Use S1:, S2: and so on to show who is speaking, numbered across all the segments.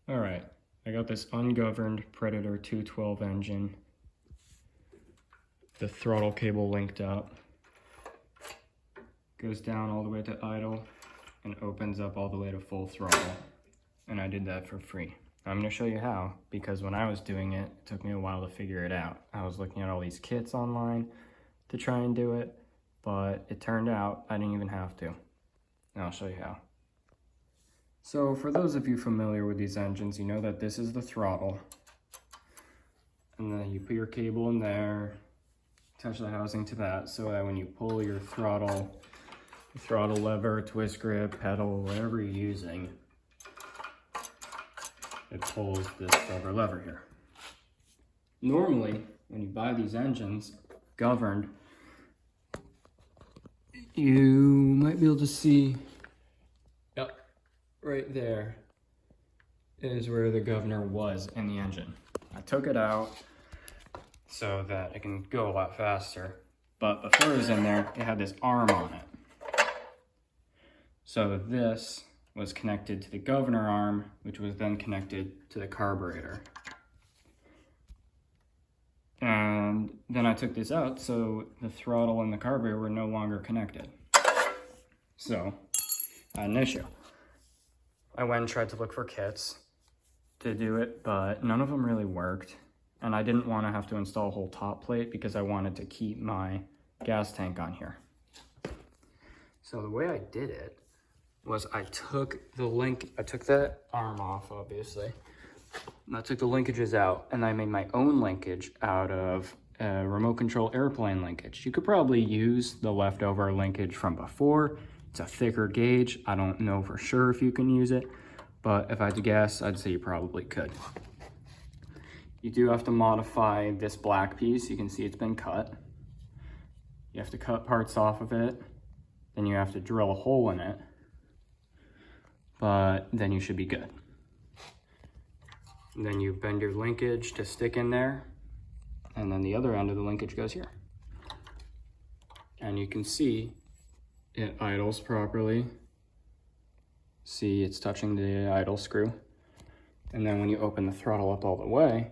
S1: All right, I got this ungoverned Predator 212 engine. The throttle cable linked up. Goes down all the way to idle and opens up all the way to full throttle. And I did that for free. I'm gonna show you how, because when I was doing it, it took me a while to figure it out. I was looking at all these kits online to try and do it, but it turned out I didn't even have to. And I'll show you how. So for those of you familiar with these engines, you know that this is the throttle. And then you put your cable in there, attach the housing to that, so that when you pull your throttle lever, twist grip, pedal, whatever you're using, it pulls this silver lever here. Normally, when you buy these engines governed, you might be able to see, yep, right there is where the governor was in the engine. I took it out so that it can go a lot faster, but before it was in there, it had this arm on it. So this was connected to the governor arm, which was then connected to the carburetor. And then I took this out, so the throttle and the carburetor were no longer connected. So I had an issue. I went and tried to look for kits to do it, but none of them really worked. And I didn't want to have to install a whole top plate because I wanted to keep my gas tank on here. So the way I did it was I took that arm off, obviously. And I took the linkages out, and I made my own linkage out of a remote control airplane linkage. You could probably use the leftover linkage from before. It's a thicker gauge. I don't know for sure if you can use it, but if I had to guess, I'd say you probably could. You do have to modify this black piece. You can see it's been cut. You have to cut parts off of it. Then you have to drill a hole in it. But then you should be good. And then you bend your linkage to stick in there. And then the other end of the linkage goes here. And you can see it idles properly. See, it's touching the idle screw. And then when you open the throttle up all the way,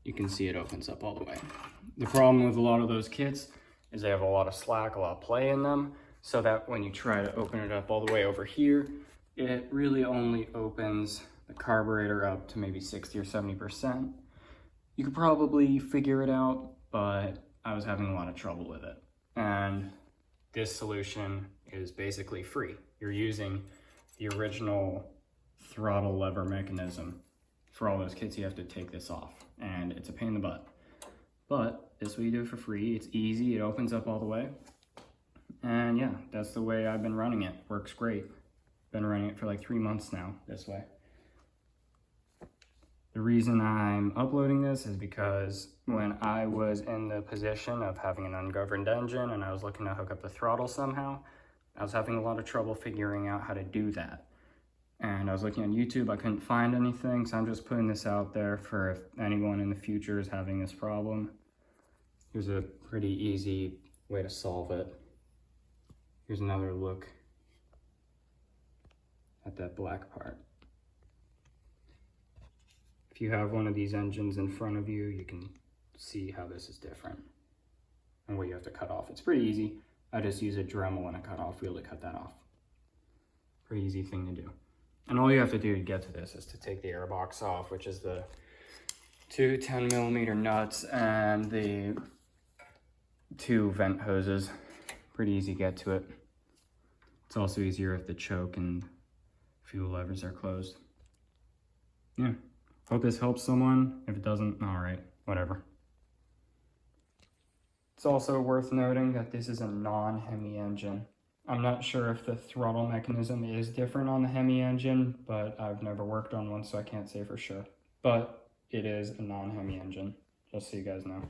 S1: you can see it opens up all the way. The problem with a lot of those kits is they have a lot of slack, a lot of play in them, so that when you try to open it up all the way over here, it really only opens the carburetor up to maybe 60 or 70%. You could probably figure it out, but I was having a lot of trouble with it. And this solution is basically free. You're using the original throttle lever mechanism. For all those kits, you have to take this off, and it's a pain in the butt. But this is what you do for free. It's easy, it opens up all the way. And yeah, that's the way I've been running it. Works great. Been running it for like 3 months now, this way. The reason I'm uploading this is because when I was in the position of having an ungoverned engine and I was looking to hook up the throttle somehow, I was having a lot of trouble figuring out how to do that. And I was looking on YouTube, I couldn't find anything, so I'm just putting this out there for if anyone in the future is having this problem. Here's a pretty easy way to solve it. Here's another look at that black part. If you have one of these engines in front of you, you can see how this is different and what you have to cut off. It's pretty easy. I just use a Dremel and a cutoff wheel to cut that off. Pretty easy thing to do. And all you have to do to get to this is to take the air box off, which is the two 10mm nuts and the 2 vent hoses. Pretty easy to get to it. It's also easier if the choke and fuel levers are closed. Yeah, hope this helps someone. If it doesn't, all right, whatever. It's also worth noting that this is a non-Hemi engine. I'm not sure if the throttle mechanism is different on the Hemi engine, but I've never worked on one, so I can't say for sure. But it is a non-Hemi engine, just so you guys know.